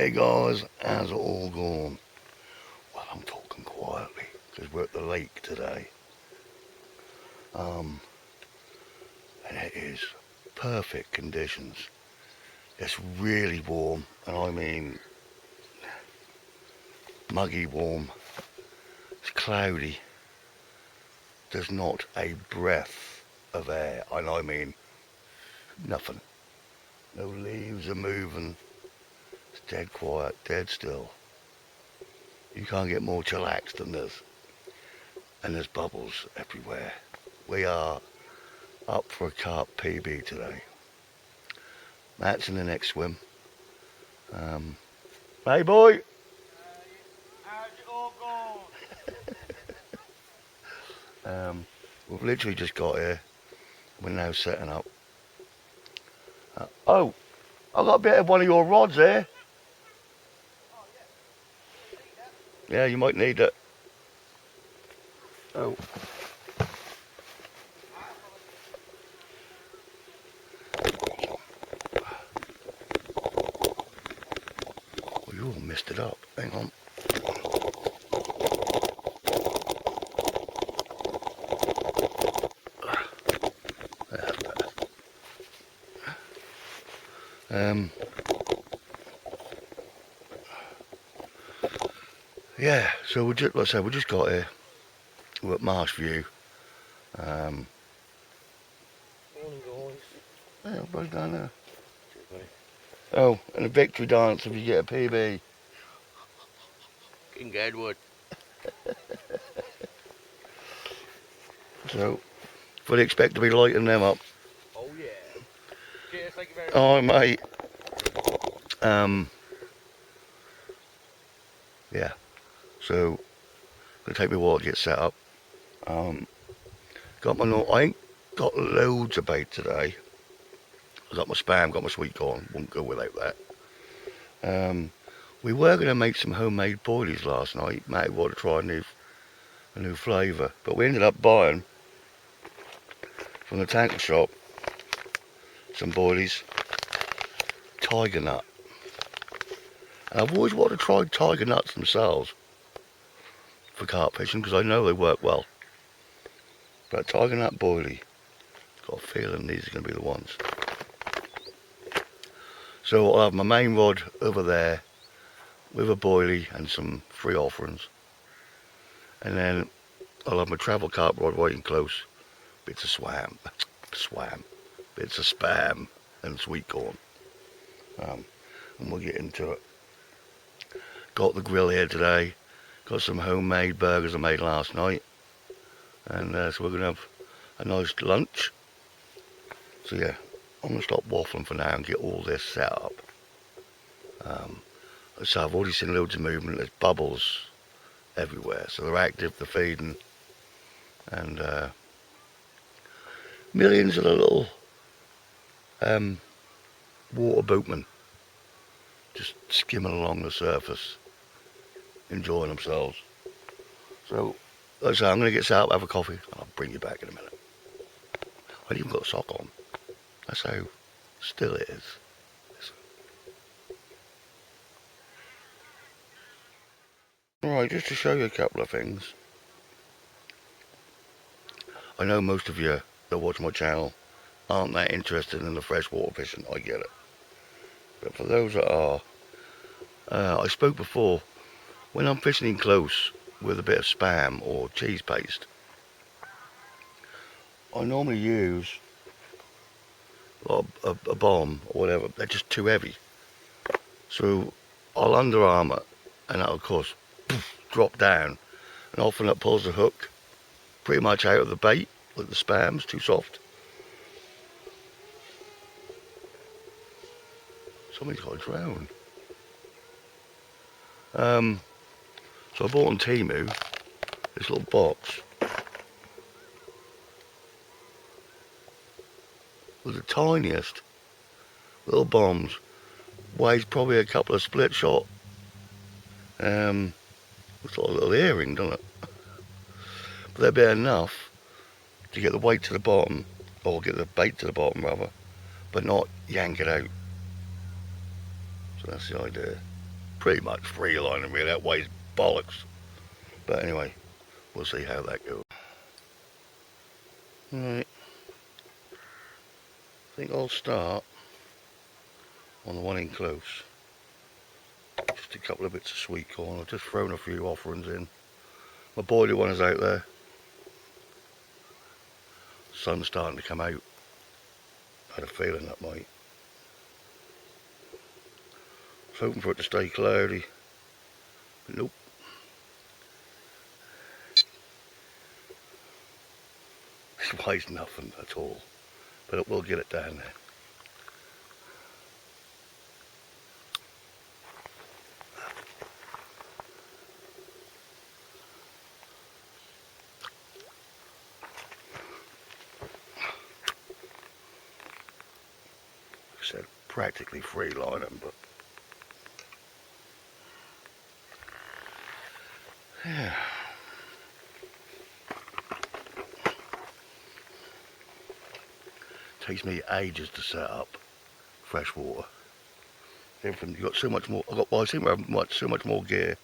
Hey guys, how's it all going? Well, I'm talking quietly because we're at the lake today. Um, and it is perfect conditions. It's really warm, and I mean muggy warm. It's cloudy. There's not a breath of air, and I mean nothing. No leaves are moving. It's dead quiet, dead still. You can't get more chillaxed than this. And there's bubbles everywhere. We are up for a Carp PB today. Matt's in the next swim. Hey boy! How's it all We've literally just got here. We're now setting up. Oh, I've got a bit of one of your rods here. Oh yeah. Need that? Yeah, you might need it. Oh. Well, you all messed it up. Hang on. Um, yeah, so like I said, we just got here. We're at Marsh View. Morning guys. Yeah, everybody's down there. Cheers, buddy. Oh, and a victory dance if you get a PB. King Edward. So, fully expect to be lighting them up. Oh yeah. Cheers, thank you very much. Oh, mate. Yeah. So, gonna take me a while to get set up. Got my I ain't got loads of bait today. I got my spam, got my sweet corn. Wouldn't go without that. We were gonna make some homemade boilies last night. Matt wanted to try a new flavour, but we ended up buying from the tackle shop some boilies, tiger nut. And I've always wanted to try tiger nuts themselves for carp fishing because I know they work well. But tiger nut boilie, got a feeling these are going to be the ones. So I'll have my main rod over there with a boilie and some free offerings. And then I'll have my travel carp rod waiting close. Bits of bits of spam and sweet corn. And we'll get into it. Got the grill here today. Got some homemade burgers I made last night. And so we're going to have a nice lunch. So yeah, I'm going to stop waffling for now and get all this set up. So I've already seen loads of movement. There's bubbles everywhere. So they're active, they're feeding. And millions of little water boatmen just skimming along the surface, enjoying themselves. So, like I say, I'm going to get set up, have a coffee, and I'll bring you back in a minute. I even got a sock on. That's how still it is. Alright, just to show you a couple of things. I know most of you that watch my channel aren't that interested in the freshwater fishing, I get it. But for those that are, I spoke before, when I'm fishing in close with a bit of spam or cheese paste, I normally use a bomb or whatever. They're just too heavy. So I'll underarm it and that'll of course drop down, and often it pulls the hook pretty much out of the bait, like the spam's too soft. Somebody's got a drone. So I bought on Temu this little box with the tiniest little bombs. Weighs probably a couple of split shot. Looks like a little earring, doesn't it? But they'll be enough to get the weight to the bottom, or get the bait to the bottom rather, but not yank it out. So that's the idea. pretty much free lining really, that weighs bollocks. But anyway, we'll see how that goes. Right, I think I'll start on the one in close. Just a couple of bits of sweet corn. I've just thrown a few offerings in. My boiler one is out there. Sun's starting to come out. I had a feeling that might. I was hoping for it to stay cloudy. But nope. This weighs nothing at all. But it will get it down there. Like I said, practically free lining, but yeah. Takes me ages to set up fresh water. Everything, you got so much more. I seem to have so much more gear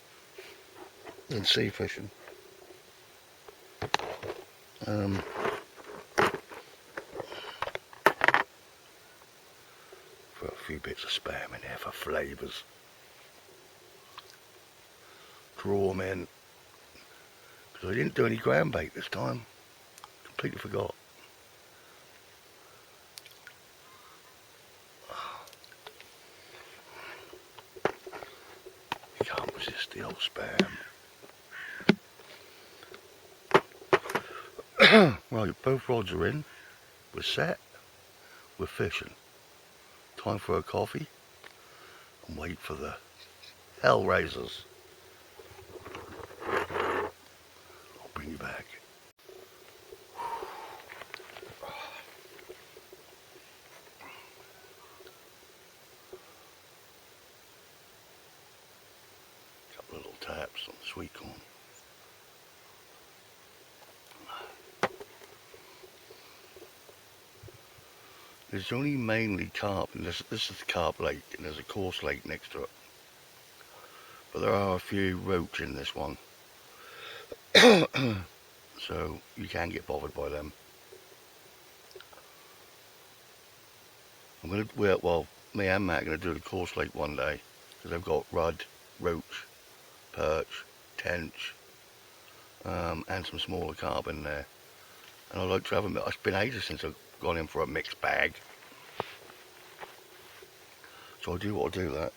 than sea fishing. For a few bits of spam in there for flavours. Draw them in. Because I didn't do any ground bait this time. Completely forgot. You can't resist the old spam. Right, both rods are in. We're set. We're fishing. Time for a coffee. And wait for the hell raisers. I'll bring you back. Couple of little taps on the sweet corn. There's only mainly carp, and this is the Carp Lake, and there's a coarse lake next to it. But there are a few roach in this one. So you can get bothered by them. Well, me and Matt are going to do the coarse lake one day, because they've got rudd, roach, perch, tench, and some smaller carp in there. And I'd like to have them. It's been ages since I've gone in for a mixed bag. So I'll do that.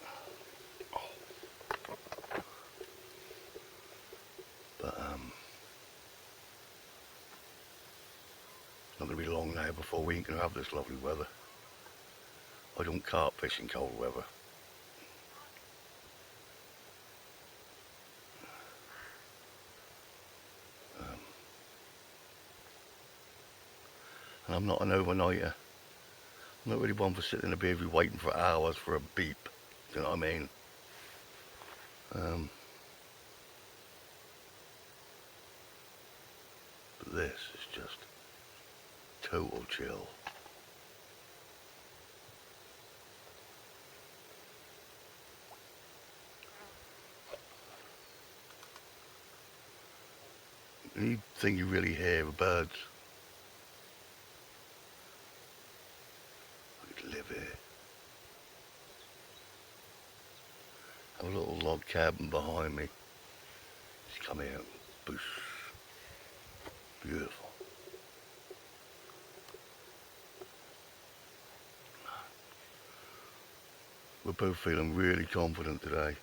But it's not going to be long now before we ain't going to have this lovely weather. I don't carp fish in cold weather. And I'm not an overnighter. I'm not really one for sitting in a beavy waiting for hours for a beep. Do you know what I mean? But this is just total chill. The only thing you really hear are birds. I could live here. Have a little log cabin behind me. Just come here, boosh. Beautiful. We're both feeling really confident today.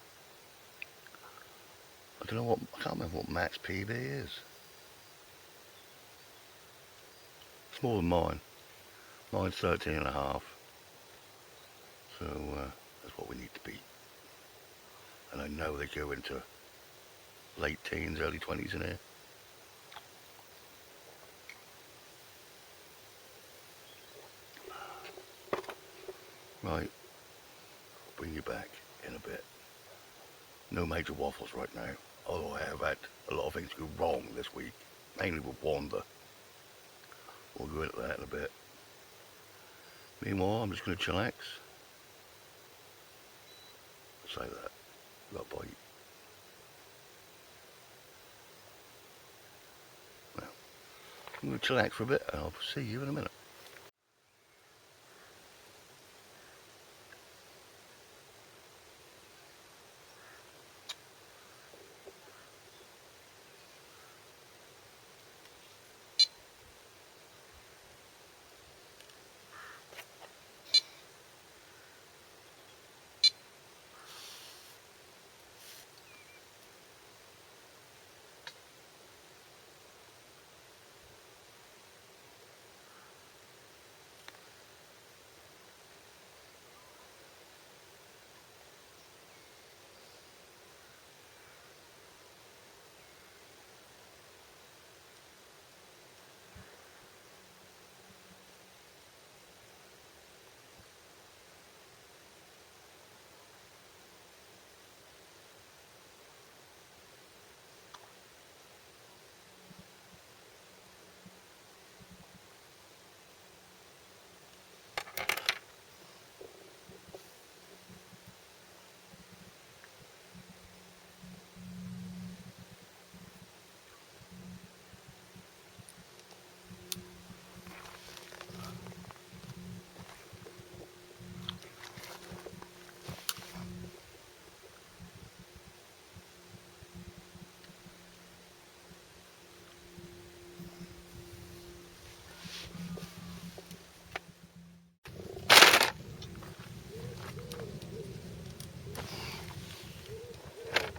I can't remember what Matt's PB is. It's more than mine. Mine's 13 and a half. So that's what we need to be. And I know they go into late teens, early 20s in here. Right, I'll bring you back in a bit. No major waffles right now, although I have had a lot of things go wrong this week, mainly with Wanda. We'll go into that in a bit. Meanwhile, I'm just going to chillax. Say that. got a bite. Well, I'm going to chillax for a bit and I'll see you in a minute.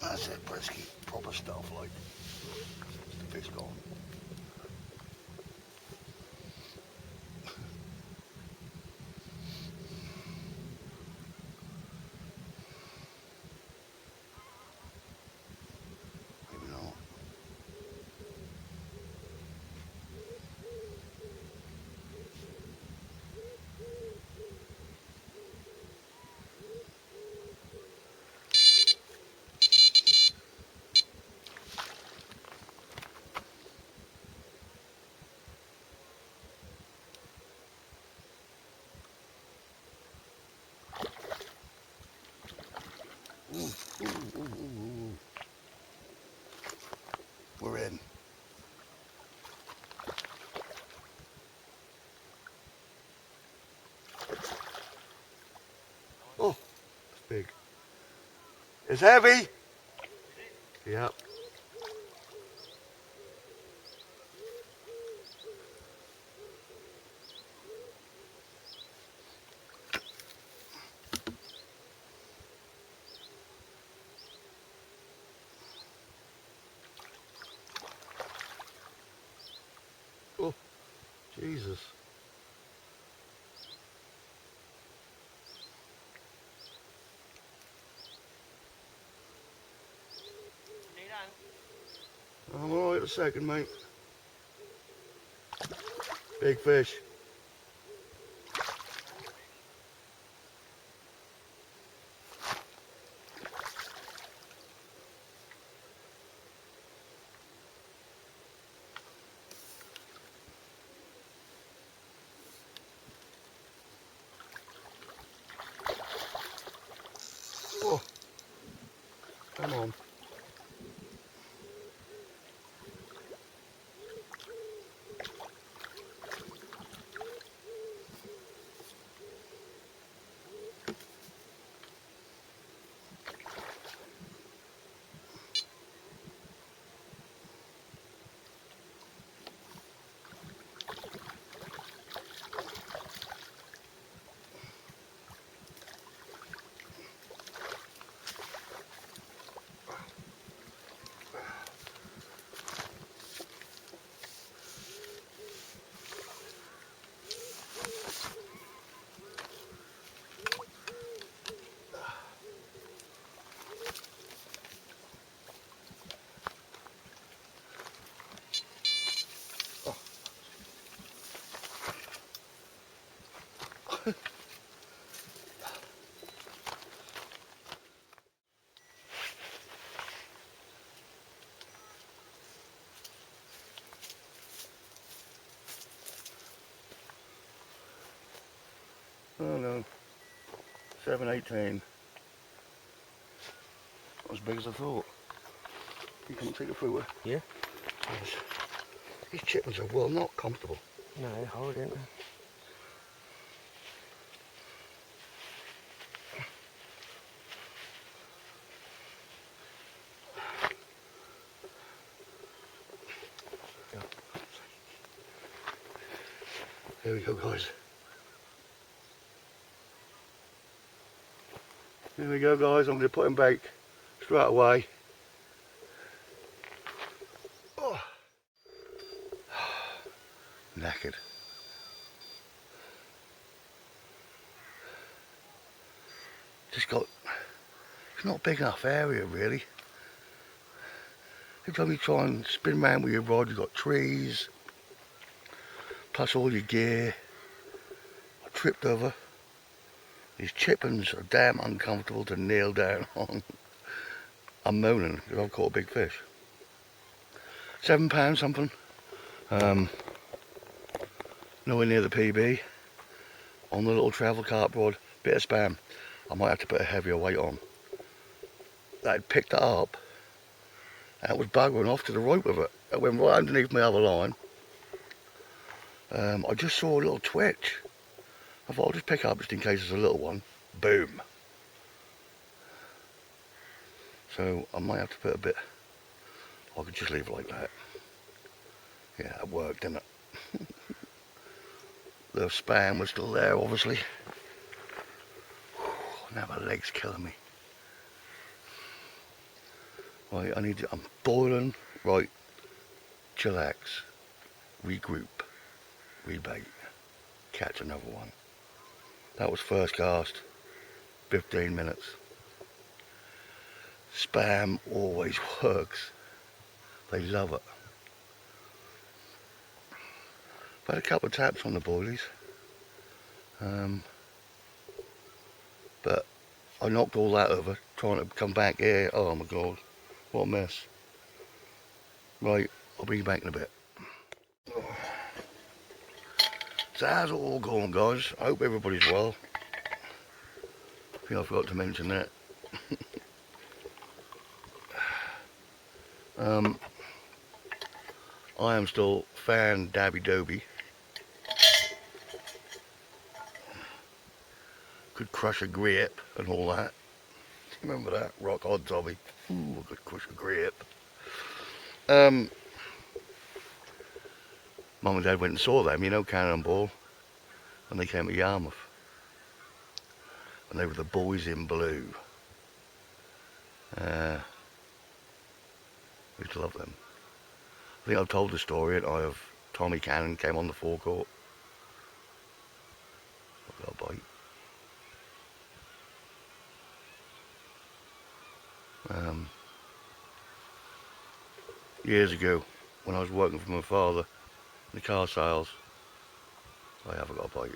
That's it, Brisky. Proper stuff, like. It's the fish gone. Maybe not. Ooh, ooh, ooh, ooh, ooh. We're in. Oh, it's big. It's heavy. Yep. Oh, Jesus. Need hand? I'm alright a second, mate. Big fish. Oh, come on. Oh no. 718. as big as I thought. You can take it through it. Yeah. Yes. These chickens are well not comfortable. No, they're hard, aren't they? Here we go, guys. Here we go, guys. I'm going to put him back straight away. Oh. Knackered. Just got, it's not a big enough area really. Every time you try and spin around with your rod, you've got trees, plus all your gear. I tripped over. These chippings are damn uncomfortable to kneel down on. I'm moaning because I've caught a big fish. £7 something. Nowhere near the PB. On the little travel carp rod, bit of spam. I might have to put a heavier weight on. That picked it up and it was buggering off to the right with it. It went right underneath my other line. I just saw a little twitch. I thought I'll just pick up just in case there's a little one. Boom. So I might have to put a bit, I could just leave it like that. Yeah, it worked, didn't it? The spam was still there, obviously. Now my leg's killing me. Right, I'm boiling. Right, chillax, regroup, rebait, catch another one. That was first cast, 15 minutes. Spam always works. They love it. I've had a couple of taps on the boilies. But I knocked all that over, trying to come back here. Oh my God, what a mess. Right, I'll be back in a bit. So how's it all going, guys? I hope everybody's well. I think I forgot to mention that. I am still fan Dabby Doby. Could crush a grip and all that. Remember that? Rock hard Dobby. Ooh, I could crush a grip. Mum and Dad went and saw them, you know, Cannonball, when they came to Yarmouth. And they were the boys in blue. I used to love them. I think I've told the story, and I have Tommy Cannon came on the forecourt. I got a bite. Years ago, when I was working for my father in the car sales, I haven't got a bite.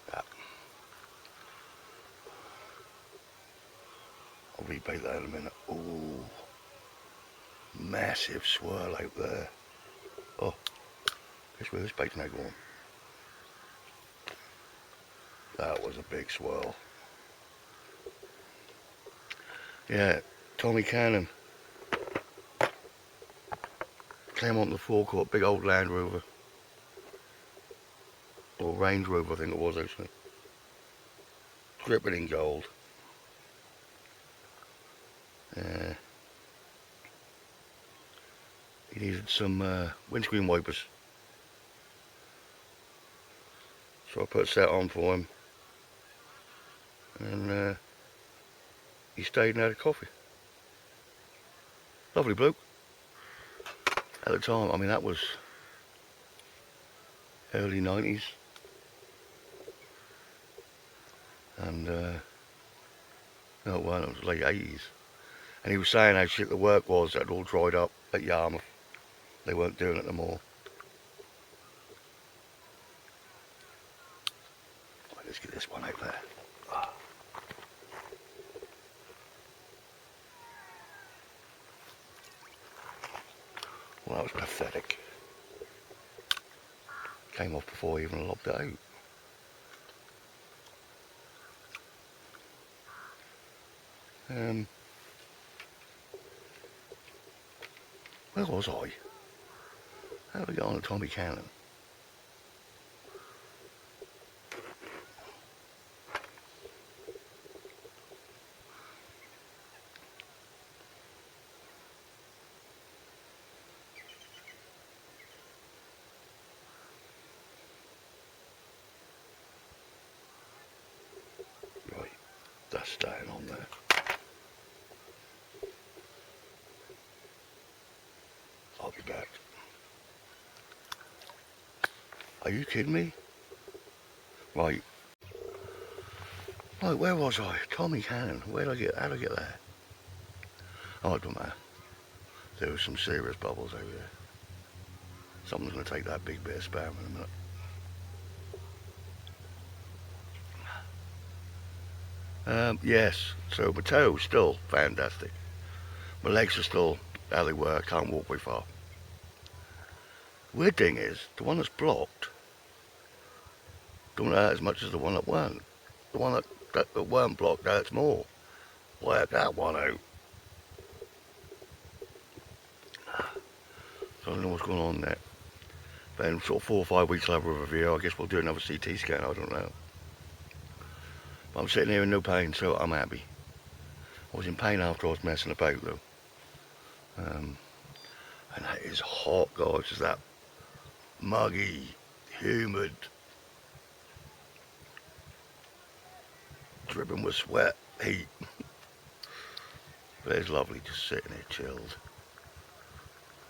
Yeah. I'll rebait that in a minute. Ooh, massive swirl out there. Oh, guess where this bait's now going? That was a big swirl. Yeah, Tommy Cannon came onto the forecourt, big old Land Rover. Or Range Rover, I think it was actually. Dripping in gold. He needed some windscreen wipers. So I put a set on for him. And he stayed and had a coffee. Lovely bloke. At the time, I mean, that was early 90s. And, no, well, it was late 80s. And he was saying how shit the work was, that had all dried up at Yarmouth. They weren't doing it no more. Right, let's get this one out there. that was pathetic. Came off before I even lobbed it out. Where was I? How did I get on to Tommy Cannon? Right, that's staying on there. I'll be back. Are you kidding me? Right. Right, where was I? Tommy Cannon. How did I get there? Oh, it don't matter. There was some serious bubbles over there. Someone's going to take that big bit of spam in a minute. Yes, so my toes still fantastic. My legs are still how they were. I can't walk very far. Weird thing is, the one that's blocked don't hurt as much as the one that weren't. The one that weren't blocked hurts more. Work that one out. So I don't know what's going on there. Then sort of 4 or 5 weeks later of a review, I guess we'll do another CT scan, I don't know. But I'm sitting here in no pain, so I'm happy. I was in pain after I was messing about though. And that is hot, guys. It's that muggy, humid, dripping with sweat, heat. But it's lovely just sitting here chilled.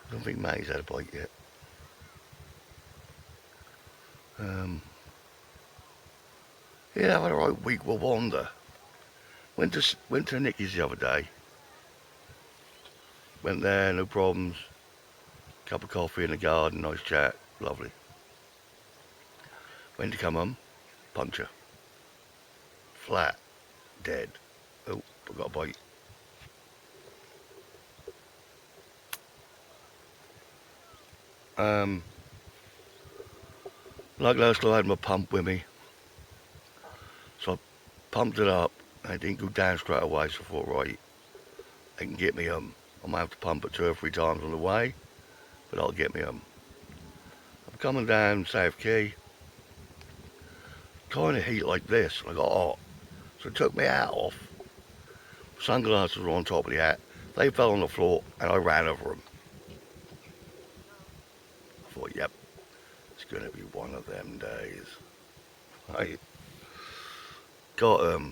I don't think May's had a bite yet. Yeah, I've had a right week with wander. Went to Nicky's the other day. Went there, no problems. Cup of coffee in the garden, nice chat, lovely. Went to come home, puncture. Flat, dead. Oh, I got a bite. Like last night I had my pump with me. So I pumped it up and it didn't go down straight away, so I thought, right, they can get me I might have to pump it 2 or 3 times on the way, but that'll get me I'm coming down South Quay, kind of heat like this, and I got hot. So I took my hat off. Sunglasses were on top of the hat. They fell on the floor and I ran over them. I thought, yep, it's going to be one of them days. I got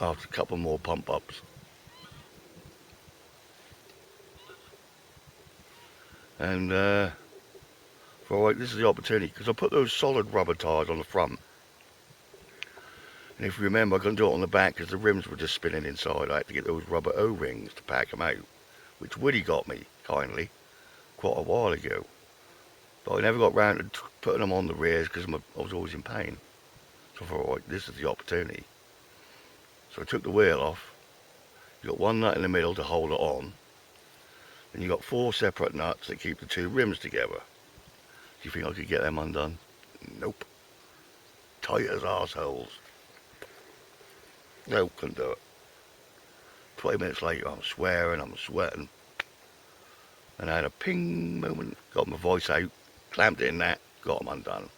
after a couple more pump ups. And thought, right, this is the opportunity, because I put those solid rubber tyres on the front. And if you remember, I couldn't do it on the back because the rims were just spinning inside. I had to get those rubber O-rings to pack them out, which Woody got me, kindly, quite a while ago. But I never got round to putting them on the rears because I was always in pain. So I thought, right, this is the opportunity. So I took the wheel off. You got one nut in the middle to hold it on. Then you got 4 separate nuts that keep the 2 rims together. Do you think I could get them undone? Nope. Tight as arseholes. No, couldn't do it. 20 minutes later, I'm swearing, I'm sweating. And I had a ping moment, got my voice out, clamped it in that, got them undone.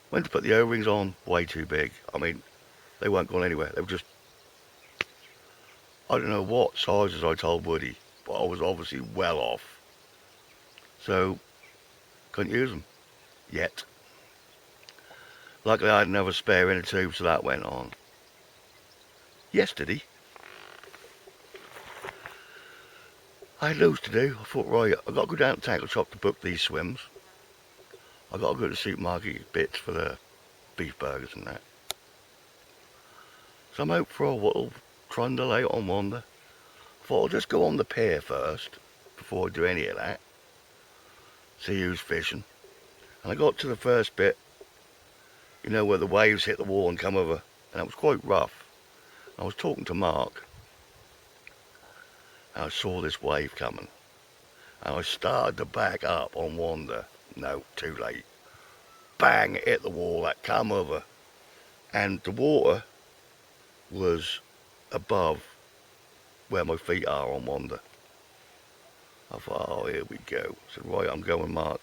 Went to put the O-rings on, way too big. I mean, they weren't going anywhere. They were just, I don't know what sizes I told Woody, but I was obviously well off. So, couldn't use them. Yet. Luckily I had another spare inner tube, so that went on. Yesterday, I had loads to do. I thought, right, I've got to go down to the tackle shop to book these swims. I've got to go to the supermarket, get bits for the beef burgers and that. So I'm out for a little trundle out on wander. I thought I'll just go on the pier first, before I do any of that. See who's fishing. And I got to the first bit, you know, where the waves hit the wall and come over, and it was quite rough. I was talking to Mark, and I saw this wave coming. and I started to back up on Wanda. No, too late. Bang! It hit the wall. That come over, and the water was above where my feet are on Wanda. I thought, oh, here we go. I said, right, I'm going, Mark.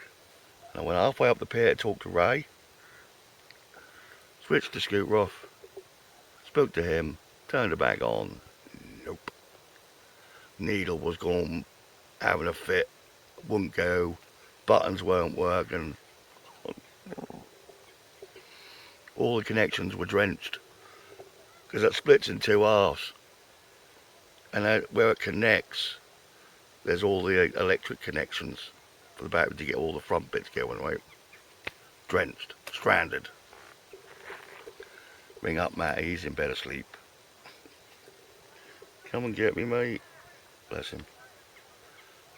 And I went halfway up the pier to talk to Ray, switched the scooter off, spoke to him, turned it back on. Nope. Needle was gone, having a fit, wouldn't go, buttons weren't working, all the connections were drenched, because it splits in two halves, and where it connects, there's all the electric connections for the battery to get all the front bits going, right? Drenched, stranded. Ring up Matty, he's in bed asleep. Come and get me, mate. Bless him.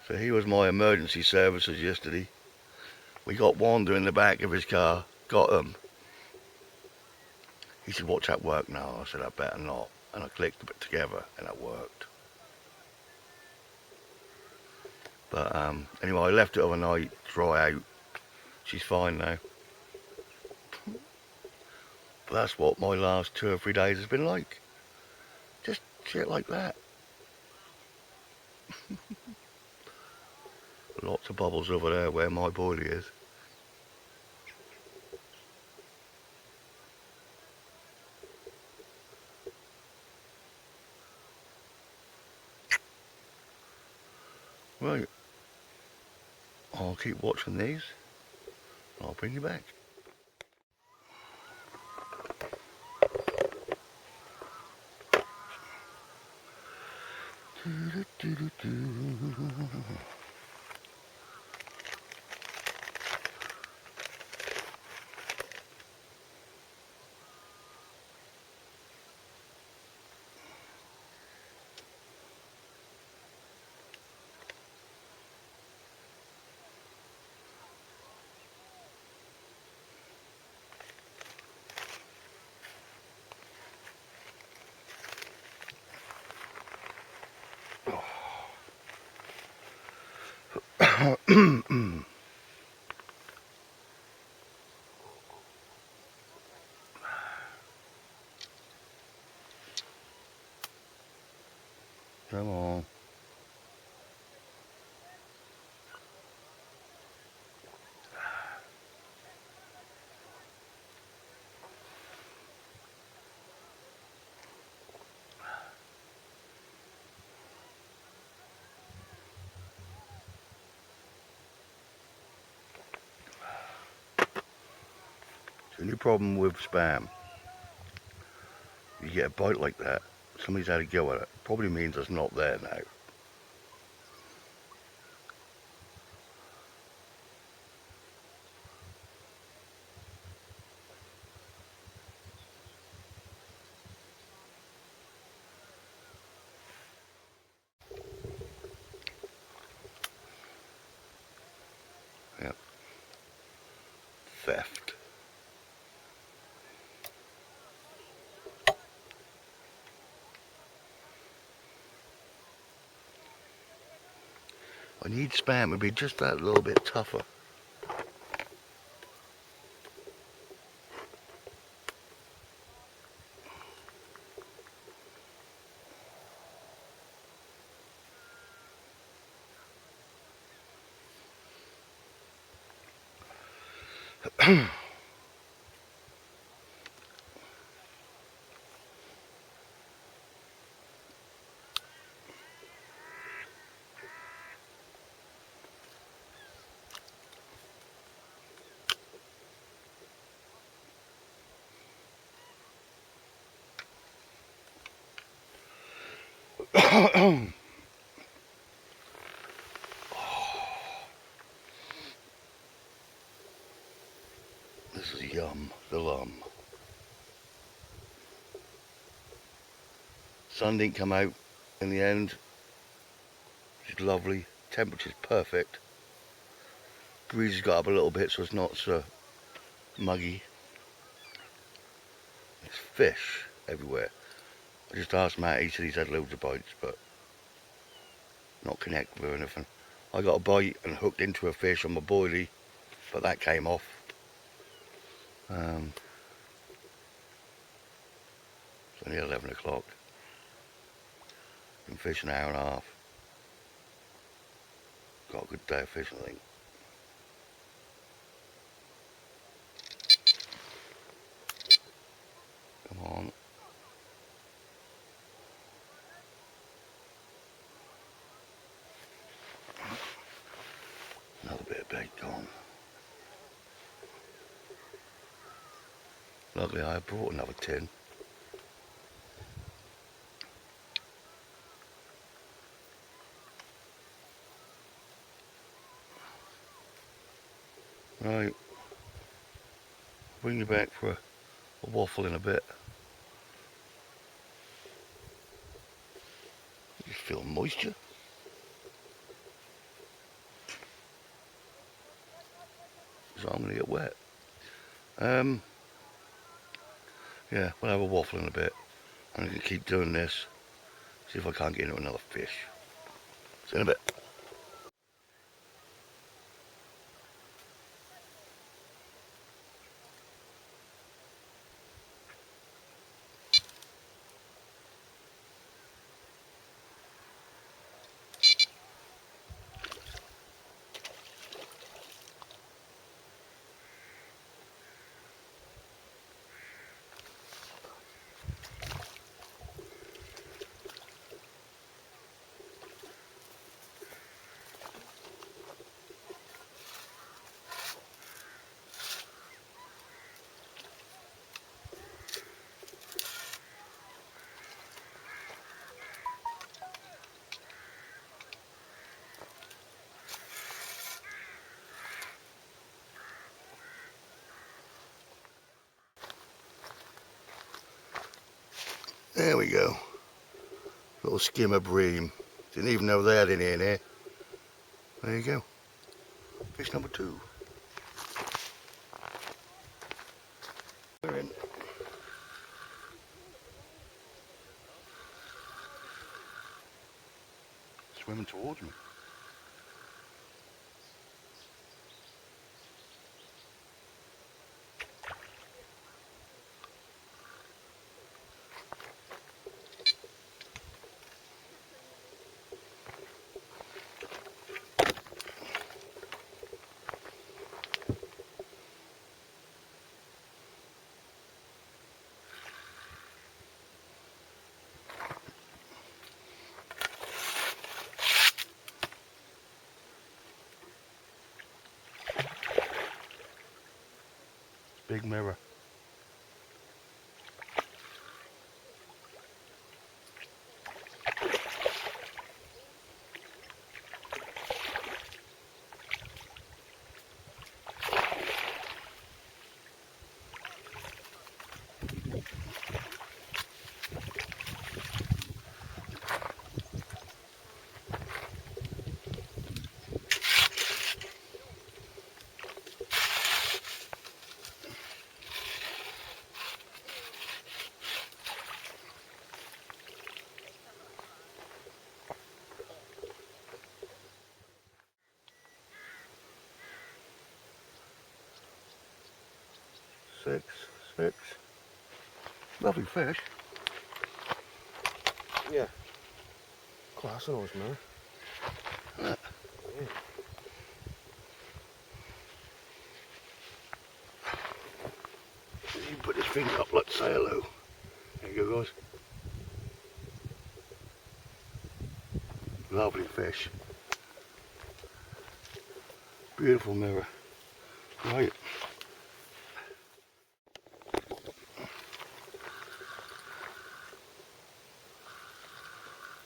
So he was my emergency services yesterday. We got Wanda in the back of his car, got him. He said, watch that work now. I said, I better not. And I clicked it together, and it worked. But anyway, I left it overnight, dry out. She's fine now. But that's what my last 2 or 3 days has been like. Just shit like that. Lots of bubbles over there where my boilie is. Right. I'll keep watching these. I'll bring you back. Come on. The only problem with spam, you get a bite like that, somebody's had a go at it. Probably means it's not there now. Yep. Theft. I need spam to be just that little bit tougher. This is yum, the lum. Sun didn't come out in the end. It's lovely. Temperature's perfect. Breeze has got up a little bit so it's not so muggy. There's fish everywhere. I just asked Matt, he said he's had loads of bites, but not connected with anything. I got a bite and hooked into a fish on my boilie, but that came off. It's only 11 o'clock. Been fishing an hour and a half. Got a good day of fishing, I think. Come on. Another bit of bait gone. Luckily I brought another tin. Right, bring you back for a waffle in a bit. You just feel moisture. So I'm going to get wet. Yeah, we'll have a waffle in a bit. I'm going to keep doing this. See if I can't get into another fish. See you in a bit. There we go. Little skimmer bream. Didn't even know they had any in here. There you go. Fish number 2. We're in. Swimming towards me. Big mirror. Six. Lovely fish. Yeah. Class on us, man. Yeah. Yeah. You put his finger up like say hello. There you go, guys. Lovely fish. Beautiful mirror. Right.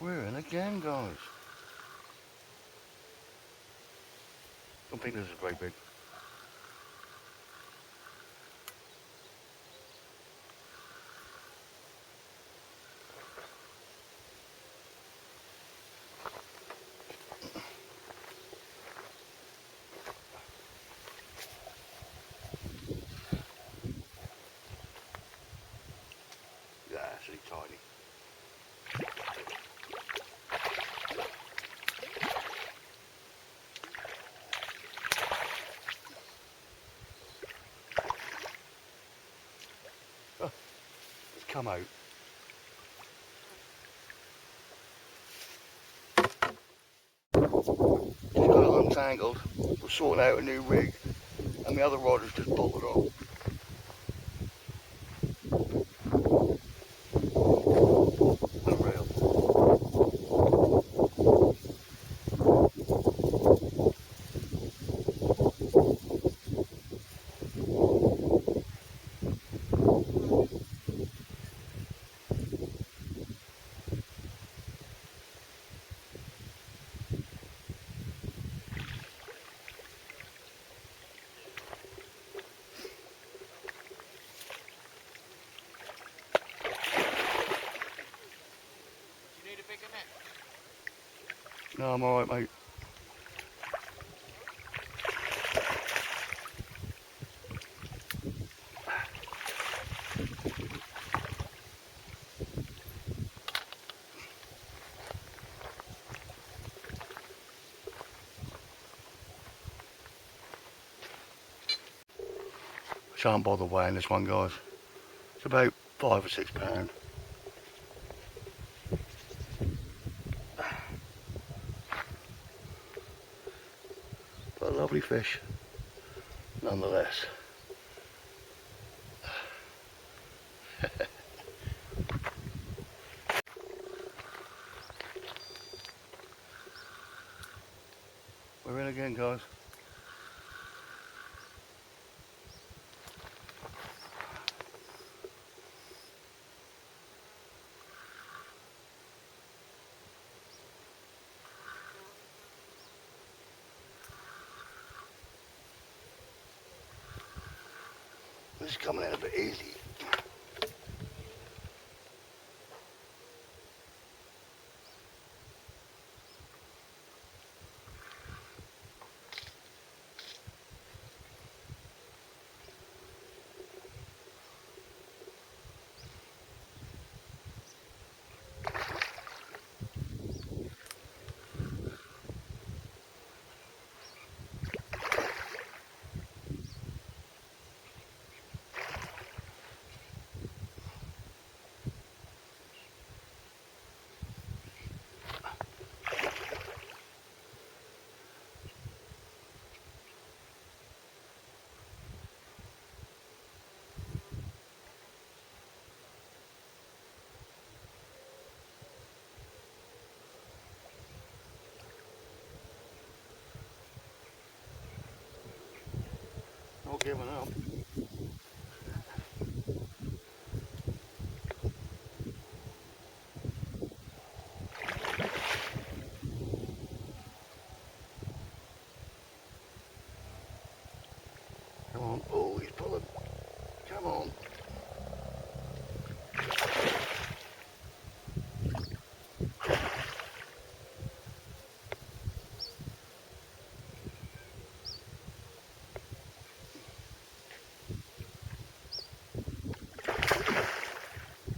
We're in again, guys. Don't think this is very big. Yeah, it's really tiny. come out. Just got it untangled. We're sorting out a new rig, and the other rod has just bolted off. Unreal. You need a bigger net? No, I'm alright, mate. I shan't bother weighing this one, guys. It's about £5 or £6. But a lovely fish, nonetheless. We're in again, guys. This is coming in a bit easy. Not giving up. Come on. Oh, he's pulling. Come on.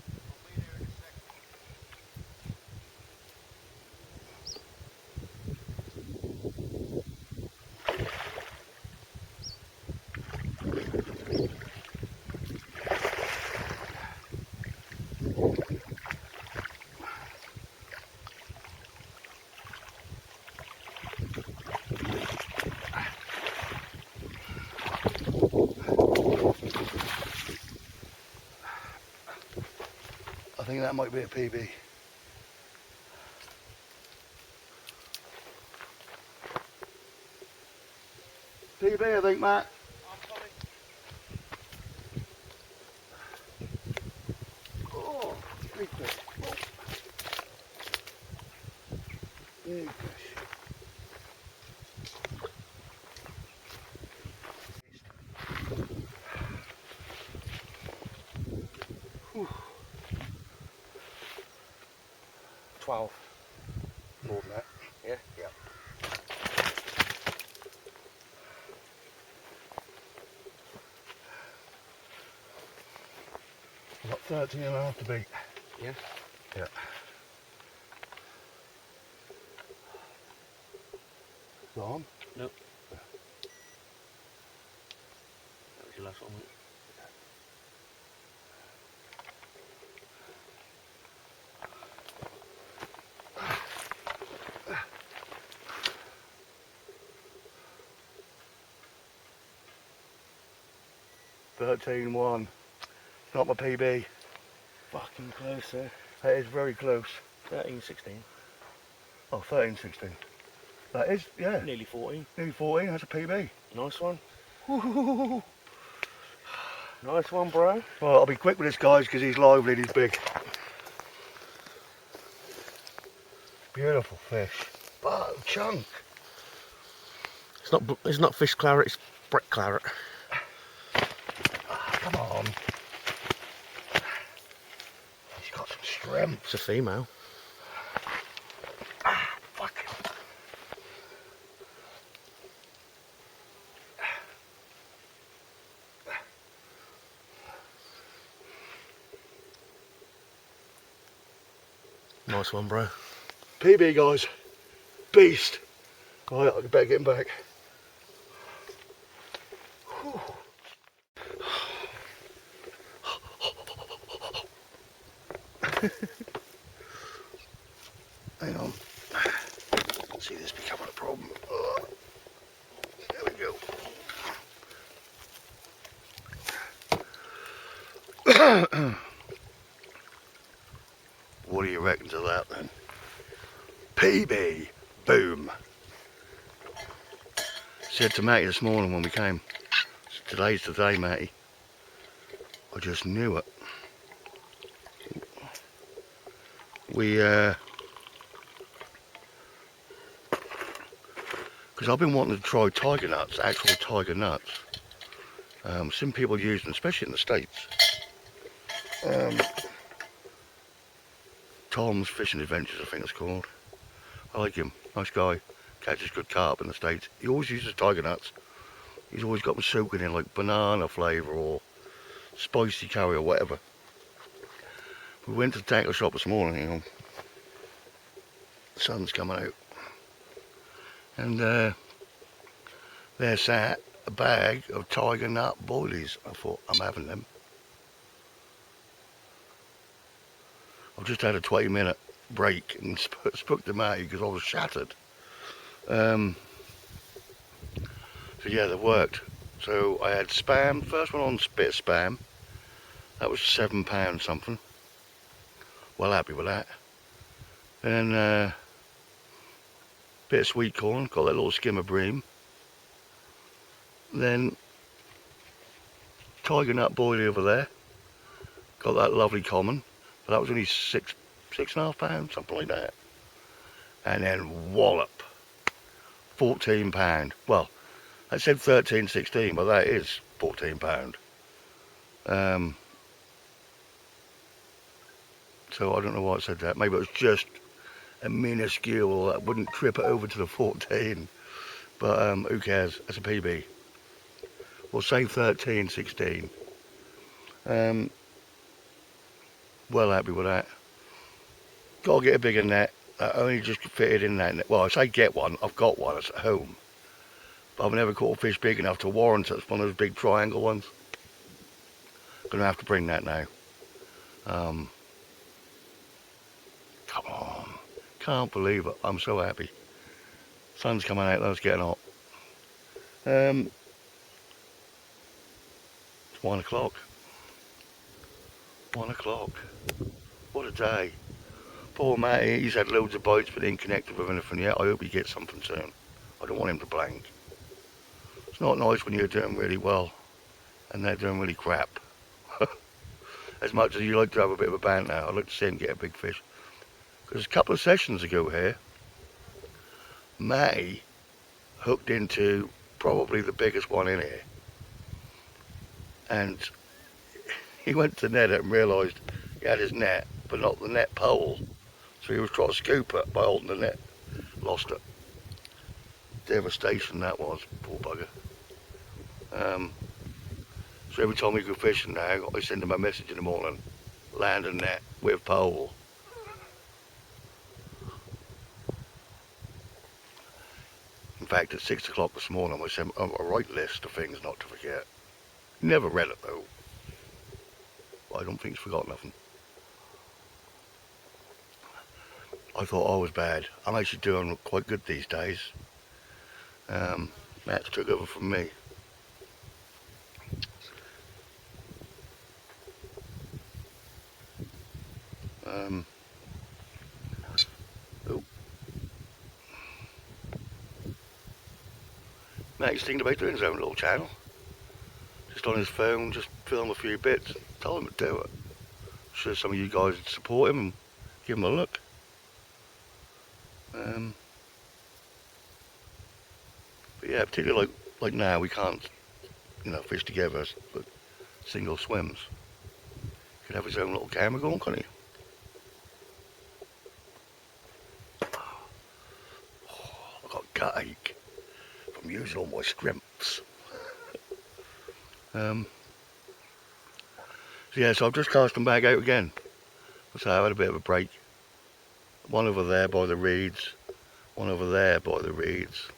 I'll be there in a second. I think that might be a PB. PB, I think, Matt. I'm coming. Oh, big fish. Oh. Big fish. Whew. 12. More than that. Yeah? Yeah. I've got 13 and a half to beat. Yeah? Yeah. Go on. Nope. That was your last one, wasn't it? 13.1. It's not my PB. Fucking close there. That is very close. 13, 16. Oh, 13.16. That is, yeah, Nearly 14. nearly 14. That's a PB. Nice one. Woo-hoo-hoo-hoo. Nice one, bro. Well, I'll be quick with this, guys, because he's lively and he's big. Beautiful fish. Oh, chunk. It's not fish claret, it's brick claret. Ah, come on. He's got some strength. It's a female. Ah, fuck. Nice one, bro. PB, guys. Beast. Right, I better get him back. Whew. Hang on. See this becoming a problem. There we go. What do you reckon to that then? PB. Boom. Said to Matty this morning when we came, today's the day, Matty. I just knew it. Because I've been wanting to try tiger nuts, actual tiger nuts. Some people use them, especially in the States. Tom's Fishing Adventures, I think it's called. I like him, nice guy. Catches good carp in the States. He always uses tiger nuts. He's always got them soaking in like banana flavour or spicy curry or whatever. We went to the tackle shop this morning, you know. The sun's coming out. And there sat a bag of tiger nut boilies. I thought, I'm having them. I've just had a 20-minute break and spoke to Matty because I was shattered. So yeah, they worked. So I had spam, first one on bit of spam. That was £7 something. Well happy with that. Then bit of sweet corn, got that little skim of bream. Then tiger nut boilie over there. Got that lovely common, but that was only £6.5, something like that. And then wallop, £14. Well, I said 13, 16, but that is £14. So I don't know why I said that. Maybe it was just a minuscule that wouldn't trip it over to the 14. But who cares? That's a PB. We'll say 13, 16. Well happy with that. Got to get a bigger net. I only just fitted in that net. Well, I say get one. I've got one. It's at home. But I've never caught a fish big enough to warrant it. It's one of those big triangle ones. Gonna have to bring that now. Come on. Can't believe it. I'm so happy. Sun's coming out though. It's getting hot. It's 1 o'clock. 1 o'clock. What a day. Poor Matty, he's had loads of bites but ain't connected with anything yet. I hope he gets something soon. I don't want him to blank. It's not nice when you're doing really well and they're doing really crap. As much as you like to have a bit of a banter, I'd like to see him get a big fish. Because a couple of sessions ago here, Matty hooked into probably the biggest one in here. And he went to net it and realised he had his net, but not the net pole. So he was trying to scoop it by holding the net. Lost it. Devastation that was, poor bugger. So every time we go fishing now, I send him a message in the morning. Land a net with pole. In fact, at 6 o'clock this morning, I sent a right list of things not to forget. Never read it though. I don't think he's forgotten nothing. I thought I was bad. I'm actually doing quite good these days. Matt's took over from me. Mate, he's thinking about doing his own little channel. Just on his phone, just film a few bits. Tell him to do it. Sure some of you guys would support him and give him a look. But yeah, particularly like now, we can't, fish together for single swims. He could have his own little camera going, couldn't he? Oh, I've got gut ache from using all my strengths. So I've just cast them back out again. So I had a bit of a break. One over there by the reeds, one over there by the reeds.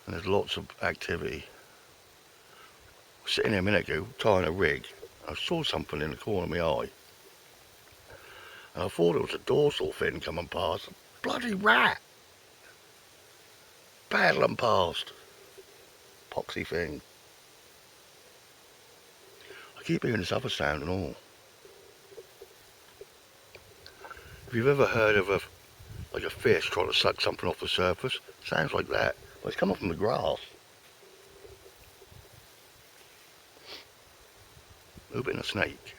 And there's lots of activity. I was sitting there a minute ago, tying a rig. I saw something in the corner of my eye. And I thought it was a dorsal fin coming past. A bloody rat! Paddling past. Poxy thing. I keep hearing this other sound and all. If you've ever heard of a fish trying to suck something off the surface, sounds like that. Well, it's coming from the grass. Moving a snake.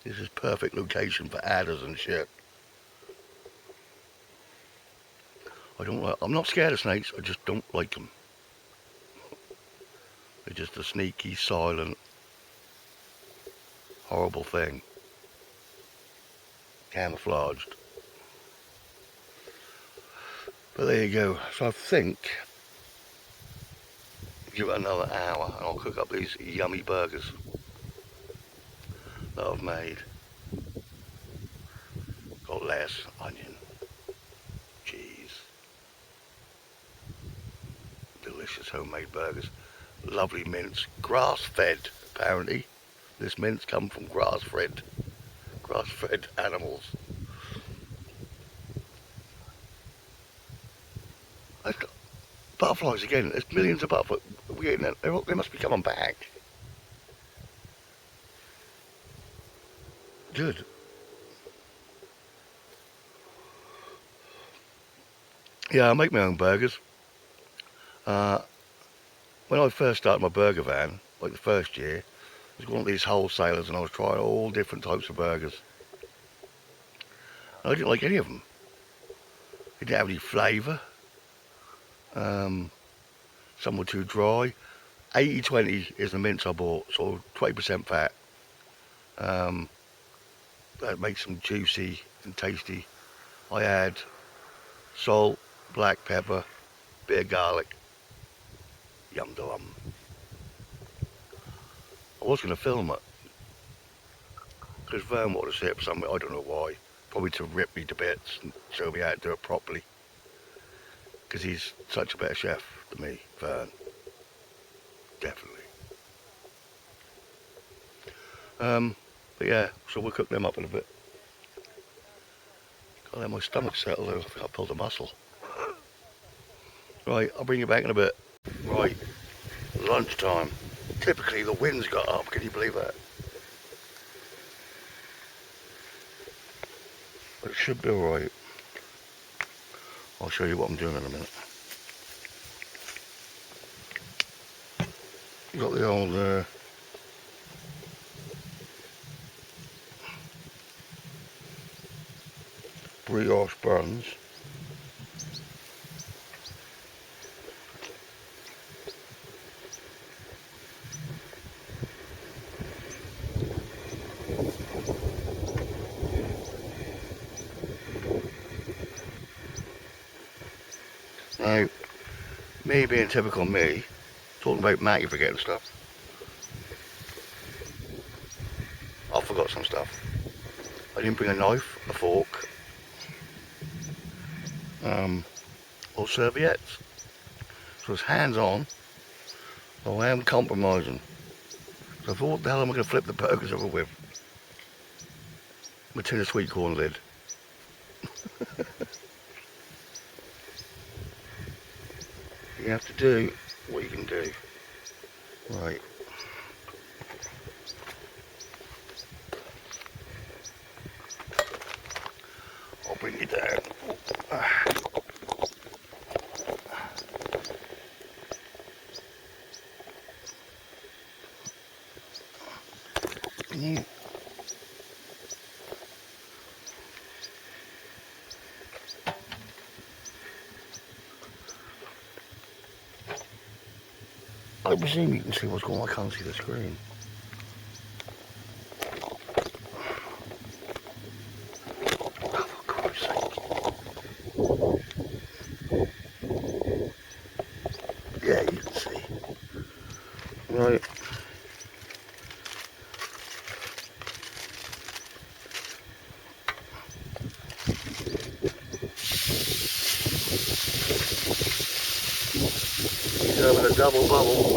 This is perfect location for adders and shit. I'm not scared of snakes, I just don't like them. They're just a sneaky, silent, horrible thing. Camouflaged. But there you go. So I think give it another hour and I'll cook up these yummy burgers that I've made. Got less onion, cheese, delicious homemade burgers, lovely mince, grass-fed apparently. This mince comes from grass-fed animals. I've got butterflies again. There's millions of butterflies. They must be coming back. Good. Yeah, I make my own burgers. When I first started my burger van, like the first year, I was one of these wholesalers and I was trying all different types of burgers. And I didn't like any of them. They didn't have any flavour. Some were too dry. 80-20 is the mince I bought, so 20% fat. That makes them juicy and tasty. I add salt, black pepper, bit of garlic. Yum dum. I was going to film it, because Vern wanted to see it for something, I don't know why. Probably to rip me to bits and show me how to do it properly. Because he's such a better chef than me, Vern. Definitely. But yeah, so we'll cook them up in a bit. Gotta let my stomach settle though, I think I pulled a muscle. Right, I'll bring you back in a bit. Right, lunchtime. Typically the wind's got up, can you believe that? But it should be alright. I'll show you what I'm doing in a minute. Got the old brioche buns. Now, me being typical me, talking about Matty forgetting stuff. I forgot some stuff. I didn't bring a knife, a fork, or serviettes. So it's hands on, so I am compromising. So I thought, what the hell am I going to flip the burgers over with? My tin of sweet corn lid. You have to do what you can do. Right. I'll bring you down. I presume you can see what's going on. I can't see the screen. Oh, for Christ's sake. Yeah, you can see. Right. He's having a double bubble.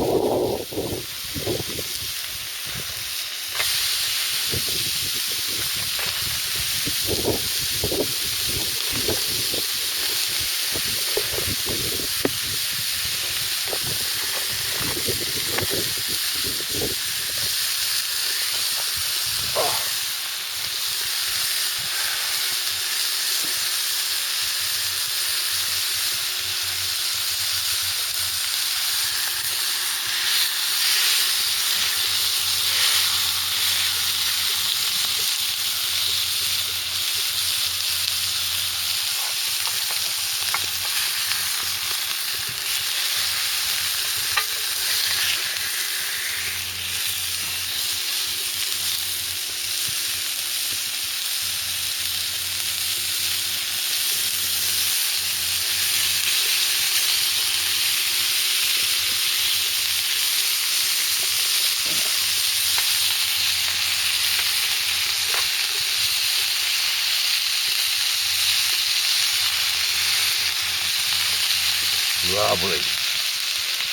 Lovely.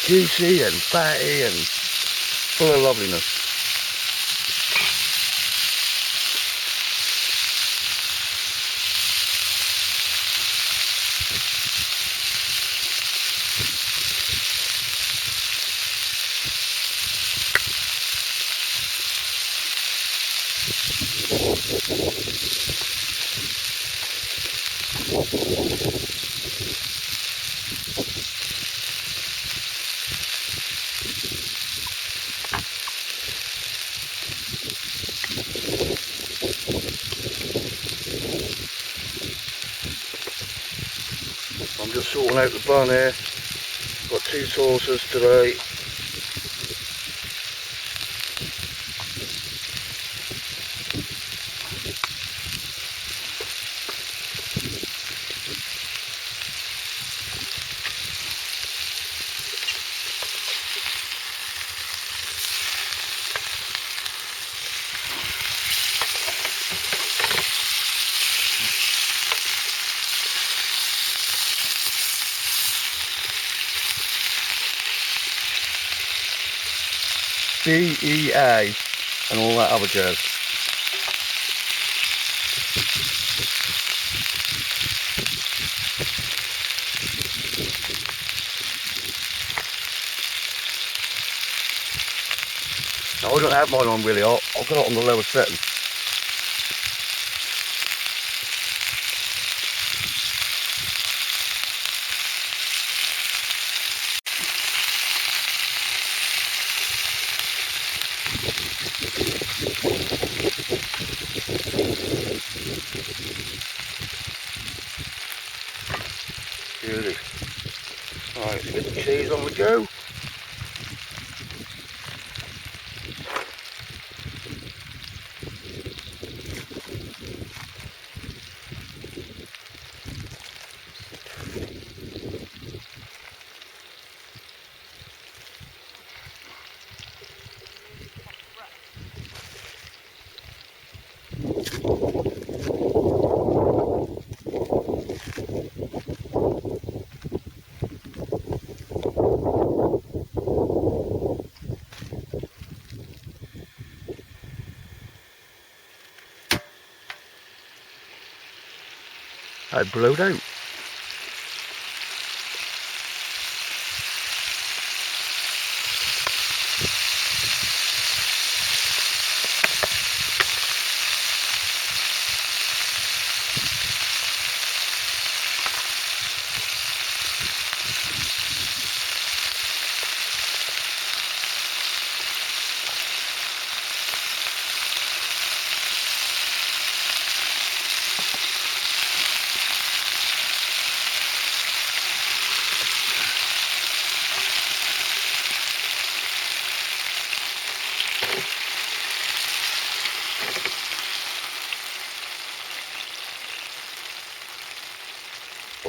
Juicy and fatty and full of loveliness. I'm just sorting out the bun here. Got 2 saucers today. DEA and all that other jazz. Now, I don't have mine on really hot. I've got it on the lower setting. Beauty. Right, let's get the cheese on the go. I blowed out.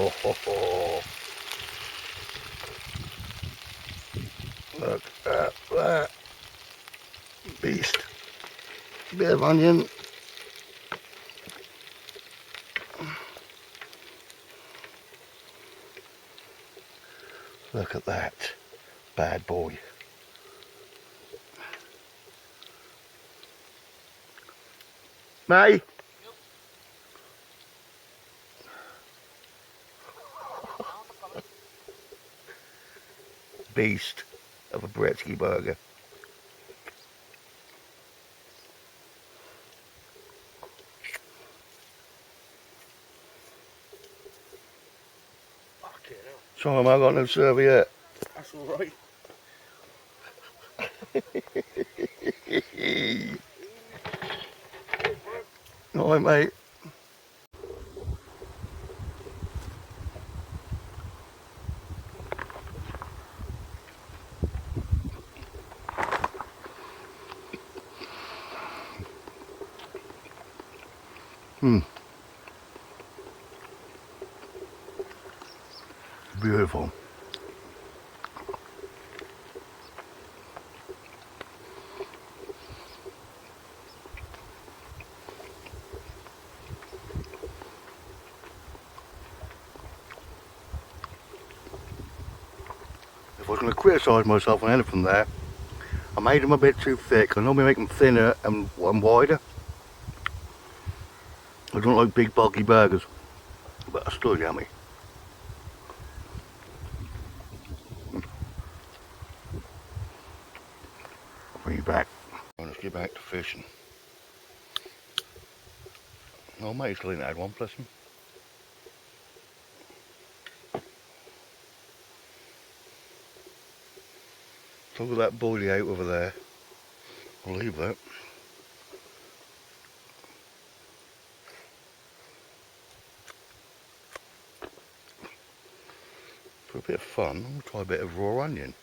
Oh, oh, oh. Look at that beast. Bit of onion. Look at that bad boy. May? Beast of a Bretsky burger. Fucking hell. Sorry, mate, I got no serviette. That's alright. Alright, mate. Beautiful. If I was going to criticise myself on anything there, I made them a bit too thick. I normally make them thinner and wider. I don't like big bulky burgers, but they're still yummy. I'll bring you back. Let's get back to fishing. Oh mate, still ain't had one, bless him. Look at that boilie out over there. I'll leave that. For a bit of fun, I'll try a bit of raw onion.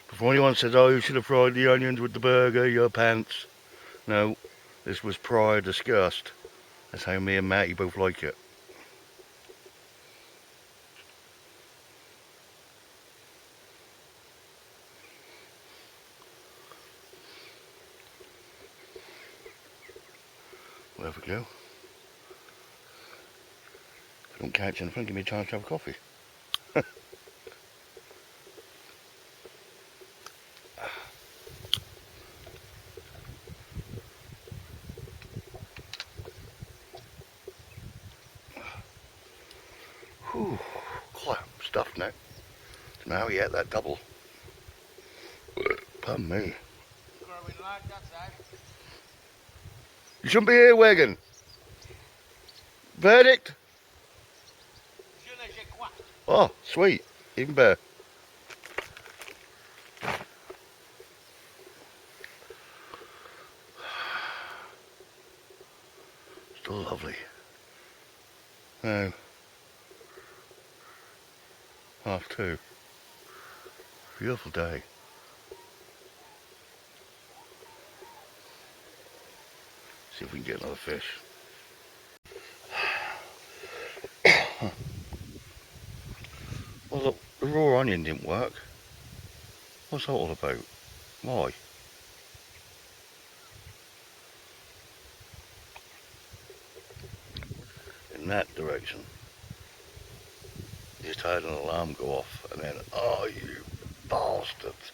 Before anyone says, oh, you should have fried the onions with the burger, your pants. No, this was prior discussed. That's how me and Matty both like it. There we go. If I don't catch anything, give me a chance to have a coffee. Whew, quite stuffed now. Now he ate that double. Pardon me. Growing lad, that's how. You shouldn't be here, Wigan. Verdict? Je ne sais quoi. Oh, sweet. Even better. Still lovely. Now, 2:30. Beautiful day. See if we can get another fish. Well, look, the raw onion didn't work. What's that all about? Why? In that direction. You just heard an alarm go off and then, oh, you bastards.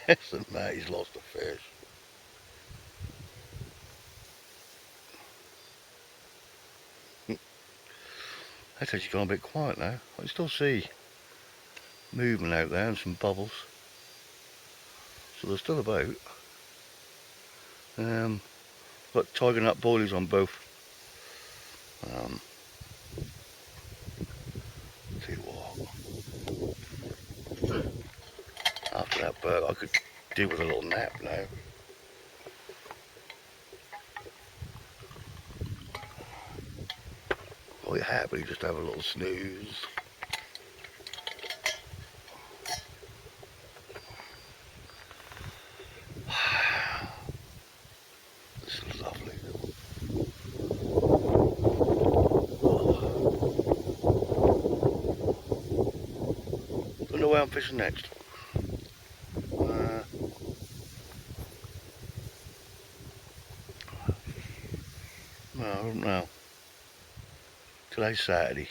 Yes, and that he's lost a fish. That's actually gone a bit quiet now. I can still see movement out there and some bubbles. So they're still about. Got tiger nut boilies on both. See what? After that burger, I could do with a little nap now. Quite happily just have a little snooze. where I'm fishing next. No, I don't know. Today's Saturday.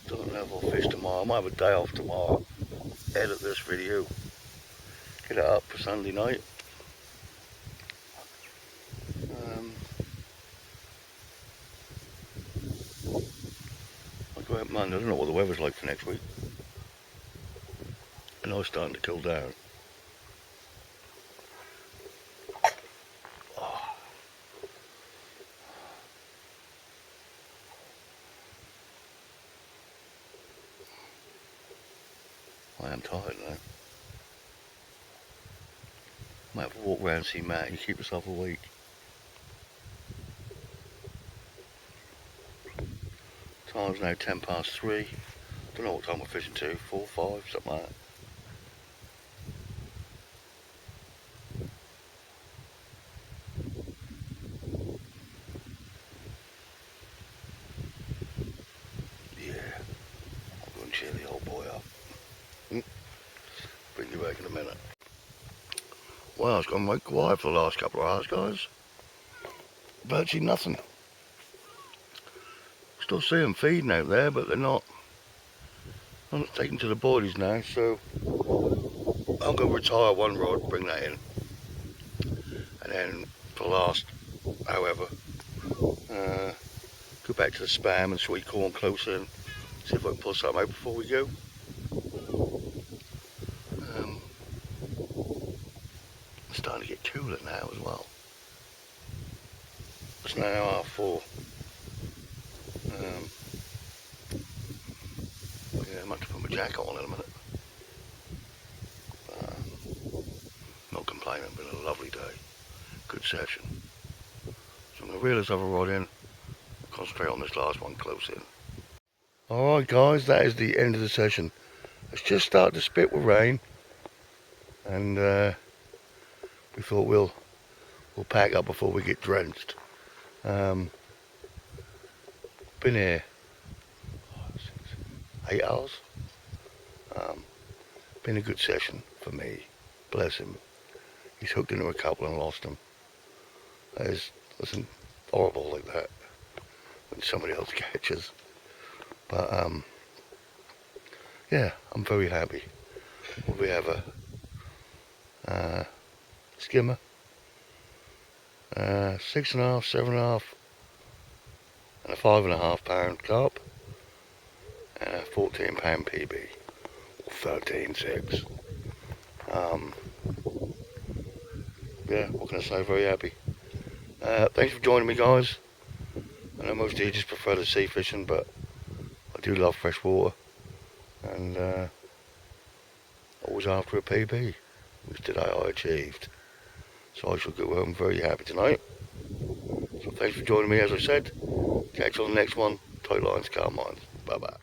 Don't know if I'll fish tomorrow. I might have a day off tomorrow. Edit this video. Get it up for Sunday night. I'll go out Monday. I don't know what the weather's like for next week. I know it's starting to cool down. Oh. I am tired now. Might have to walk around and see Matt and keep yourself awake. Time's now 3:10. Don't know what time we're fishing to. 4, 5, something like that. Yeah, I'll go and cheer the old boy up. Bring you back in a minute. Well, it's gone right quiet for the last couple of hours, guys. Virtually nothing. Still see them feeding out there, but they're not. I'm not taking to the boilies now, so I'm going to retire one rod, bring that in, and then for the last, however, go back to the spam and sweet corn closer and see if I can pull something out before we go. It's starting to get cooler now as well. It's now 4:30. Yeah, I might have to put my jacket on in a minute. Not complaining, been a lovely day. Good session. So I'm going to reel this other rod in, concentrate on this last one close in. Alright guys, that is the end of the session. It's just started to spit with rain, and we thought we'll pack up before we get drenched. Been here 8 hours. Been a good session for me. Bless him. He's hooked into a couple and lost them. There's nothing horrible like that when somebody else catches. But yeah, I'm very happy. We have a skimmer, 6.5, 7.5, and a 5.5 pound carp, and a 14 pound PB, 13.6. Yeah, what can I say? Very happy. Thanks for joining me, guys. I know most of you just prefer the sea fishing, but I do love fresh water, and always after a PB, which today I achieved. So I shall go home very happy tonight. So thanks for joining me, as I said. Catch you on the next one. Tight lines, calm minds. Bye bye.